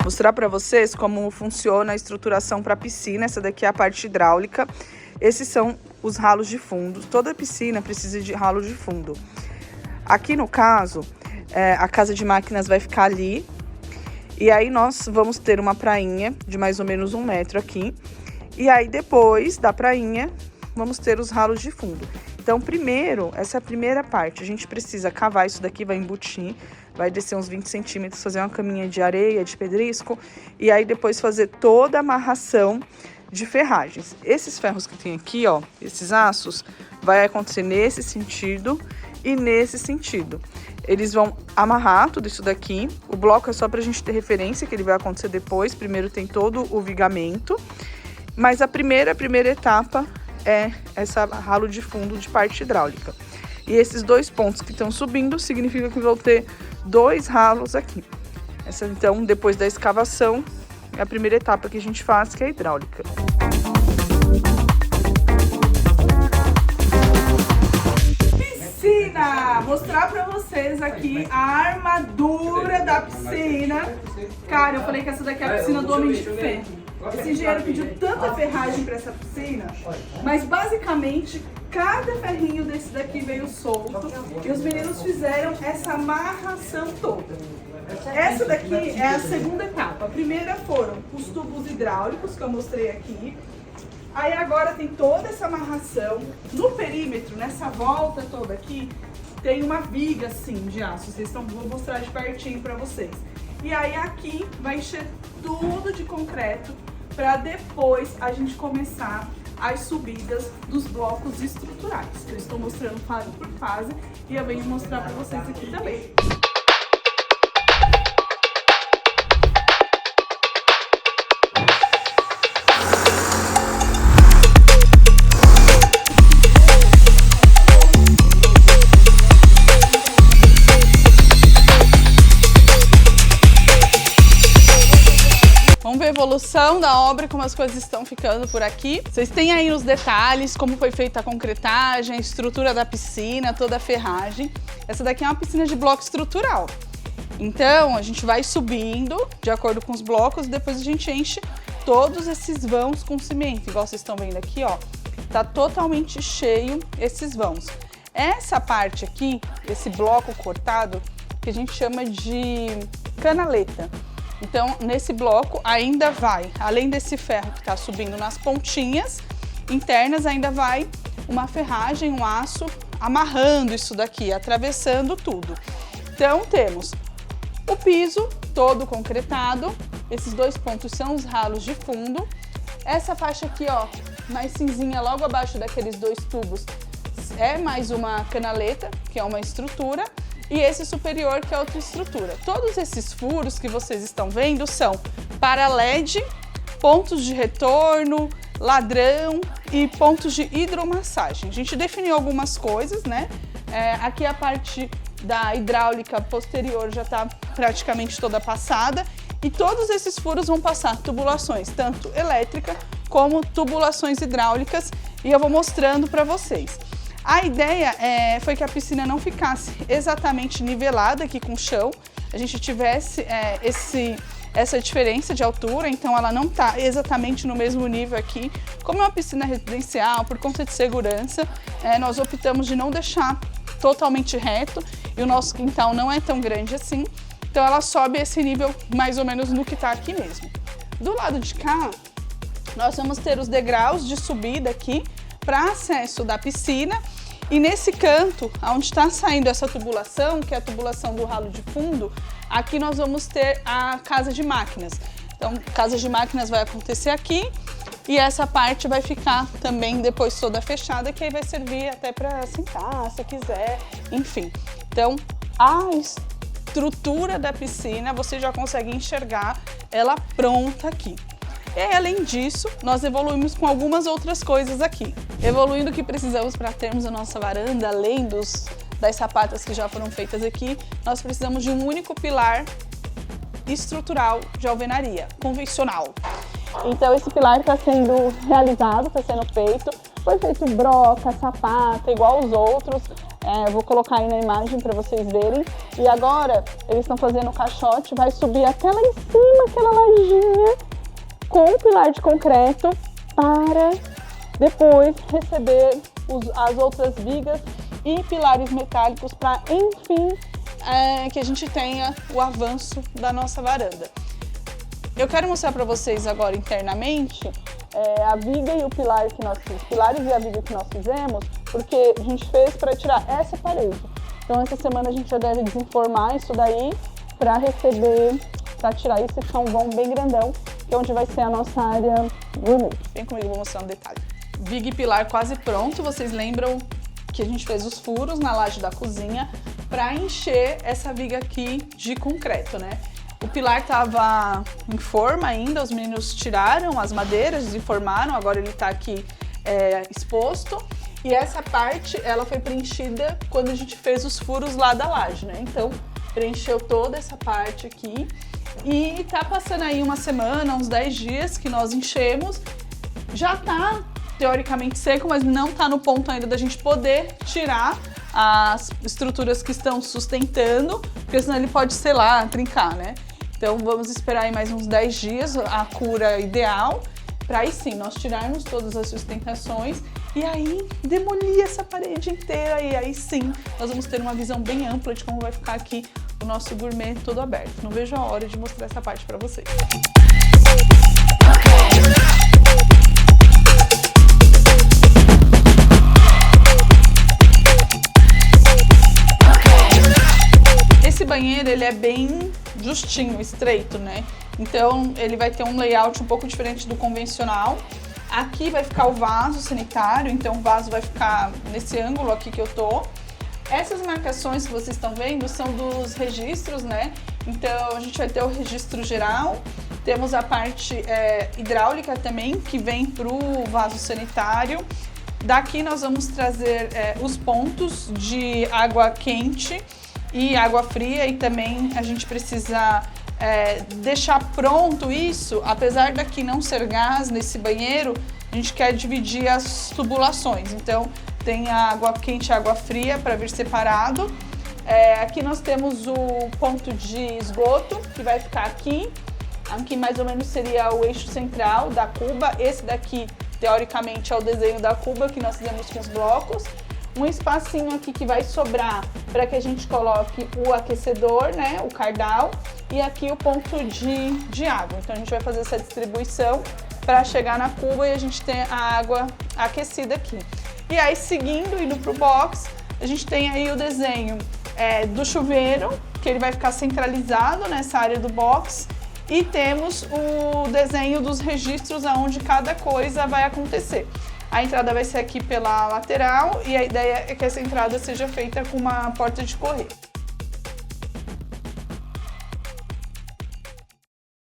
mostrar para vocês como funciona a estruturação para a piscina. Essa daqui é a parte hidráulica. Esses são os ralos de fundo. Toda piscina precisa de ralo de fundo. Aqui no caso, a casa de máquinas vai ficar ali. E aí nós vamos ter uma prainha de mais ou menos 1 metro aqui. E aí depois da prainha, vamos ter os ralos de fundo. Então primeiro, essa é a primeira parte. A gente precisa cavar isso daqui, vai embutir. Vai descer uns 20 centímetros, fazer uma caminha de areia, de pedrisco. E aí depois fazer toda a amarração de ferragens. Esses ferros que tem aqui, ó, esses aços, vai acontecer nesse sentido e nesse sentido. Eles vão amarrar tudo isso daqui. O bloco é só pra gente ter referência, que ele vai acontecer depois. Primeiro tem todo o vigamento. Mas a primeira etapa é essa ralo de fundo de parte hidráulica. E esses 2 pontos que estão subindo, significa que vão ter 2 ralos aqui. Essa, então, depois da escavação, é a primeira etapa que a gente faz, que é a hidráulica. Piscina! Mostrar pra vocês aqui a armadura da piscina. Cara, eu falei que essa daqui é a piscina do Homem de Ferro. Esse engenheiro pediu tanta ferragem para essa piscina, mas basicamente cada ferrinho desse daqui veio solto e os meninos fizeram essa amarração toda. Essa daqui é a segunda etapa. A primeira foram os tubos hidráulicos que eu mostrei aqui. Aí agora tem toda essa amarração. No perímetro, nessa volta toda aqui, tem uma viga assim de aço. Vou mostrar de pertinho para vocês. E aí aqui vai encher tudo de concreto para depois a gente começar as subidas dos blocos estruturais. Eu estou mostrando fase por fase e eu venho mostrar para vocês aqui também. Vamos ver a evolução da obra, como as coisas estão ficando por aqui. Vocês têm aí nos detalhes como foi feita a concretagem, a estrutura da piscina, toda a ferragem. Essa daqui é uma piscina de bloco estrutural. Então, a gente vai subindo de acordo com os blocos e depois a gente enche todos esses vãos com cimento. Igual vocês estão vendo aqui, ó, tá totalmente cheio esses vãos. Essa parte aqui, esse bloco cortado, que a gente chama de canaleta. Então, nesse bloco ainda vai, além desse ferro que está subindo nas pontinhas internas, ainda vai uma ferragem, um aço, amarrando isso daqui, atravessando tudo. Então, temos o piso todo concretado, esses 2 pontos são os ralos de fundo. Essa faixa aqui, ó, mais cinzinha, logo abaixo daqueles 2 tubos, é mais uma canaleta, que é uma estrutura. E esse superior, que é outra estrutura. Todos esses furos que vocês estão vendo são para LED, pontos de retorno, ladrão e pontos de hidromassagem. A gente definiu algumas coisas, né? Aqui a parte da hidráulica posterior já está praticamente toda passada. E todos esses furos vão passar tubulações, tanto elétrica como tubulações hidráulicas. E eu vou mostrando para vocês. A ideia foi que a piscina não ficasse exatamente nivelada aqui com o chão, a gente tivesse essa diferença de altura, então ela não está exatamente no mesmo nível aqui. Como é uma piscina residencial, por conta de segurança, nós optamos de não deixar totalmente reto e o nosso quintal não é tão grande assim, então ela sobe esse nível mais ou menos no que está aqui mesmo. Do lado de cá, nós vamos ter os degraus de subida aqui para acesso da piscina. E nesse canto, onde está saindo essa tubulação, que é a tubulação do ralo de fundo, aqui nós vamos ter a casa de máquinas. Então, casa de máquinas vai acontecer aqui e essa parte vai ficar também depois toda fechada, que aí vai servir até para sentar, se quiser, enfim. Então, a estrutura da piscina, você já consegue enxergar ela pronta aqui. E além disso, nós evoluímos com algumas outras coisas aqui. Evoluindo o que precisamos para termos a nossa varanda, além das sapatas que já foram feitas aqui, nós precisamos de um único pilar estrutural de alvenaria, convencional. Então esse pilar está sendo realizado, está sendo feito. Foi feito broca, sapata, igual os outros. Eu vou colocar aí na imagem para vocês verem. E agora eles estão fazendo o caixote, vai subir até lá em cima, aquela lajinha, com o pilar de concreto, para depois receber as outras vigas e pilares metálicos para, enfim, que a gente tenha o avanço da nossa varanda. Eu quero mostrar para vocês agora internamente a viga e o pilar os pilares e a viga que nós fizemos, porque a gente fez para tirar essa parede. Então essa semana a gente já deve desenformar isso daí para receber, para tirar esse chãozão bem grandão, que é onde vai ser a nossa área gourmet. Vem comigo, vou mostrar um detalhe. Viga e pilar quase pronto, vocês lembram que a gente fez os furos na laje da cozinha para encher essa viga aqui de concreto, né? O pilar estava em forma ainda, os meninos tiraram as madeiras, desenformaram, agora ele está aqui exposto. E essa parte, ela foi preenchida quando a gente fez os furos lá da laje, né? Então, preencheu toda essa parte aqui. E tá passando aí uma semana, uns 10 dias que nós enchemos. Já tá teoricamente seco, mas não tá no ponto ainda da gente poder tirar as estruturas que estão sustentando, porque senão ele pode, sei lá, trincar, né? Então vamos esperar aí mais uns 10 dias, a cura ideal, para aí sim nós tirarmos todas as sustentações e aí demolir essa parede inteira e aí sim nós vamos ter uma visão bem ampla de como vai ficar aqui o nosso gourmet todo aberto. Não vejo a hora de mostrar essa parte para vocês. Esse banheiro, ele é bem justinho, estreito, né? Então, ele vai ter um layout um pouco diferente do convencional. Aqui vai ficar o vaso sanitário, então o vaso vai ficar nesse ângulo aqui que eu tô. Essas marcações que vocês estão vendo são dos registros, né? Então, a gente vai ter o registro geral. Temos a parte hidráulica também, que vem pro vaso sanitário. Daqui nós vamos trazer os pontos de água quente e água fria, e também a gente precisa deixar pronto isso, apesar daqui não ser gás nesse banheiro, a gente quer dividir as tubulações, então tem a água quente e a água fria para vir separado. Aqui nós temos o ponto de esgoto, que vai ficar aqui mais ou menos seria o eixo central da cuba. Esse daqui, teoricamente, é o desenho da cuba que nós fizemos com os blocos. Um espacinho aqui que vai sobrar para que a gente coloque o aquecedor, né, o cardal, e aqui o ponto de água. Então a gente vai fazer essa distribuição para chegar na cuba e a gente ter a água aquecida aqui. E aí, seguindo, indo para o box, a gente tem aí o desenho do chuveiro, que ele vai ficar centralizado nessa área do box, e temos o desenho dos registros aonde cada coisa vai acontecer. A entrada vai ser aqui pela lateral e a ideia é que essa entrada seja feita com uma porta de correr.